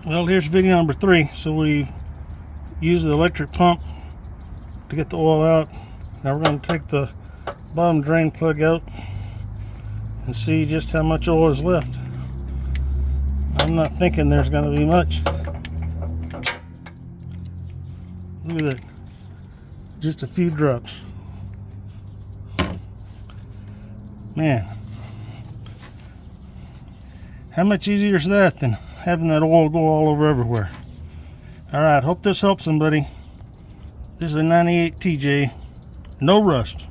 Well, here's video number 3. So we use the electric pump to get the oil out. Now we're going to take the bottom drain plug out and see just how much oil is left. I'm not thinking there's going to be much. Look at that. Just a few drops. Man, how much easier is that than having that oil go all over everywhere? Alright, hope this helps somebody. This is a 98 TJ. No rust.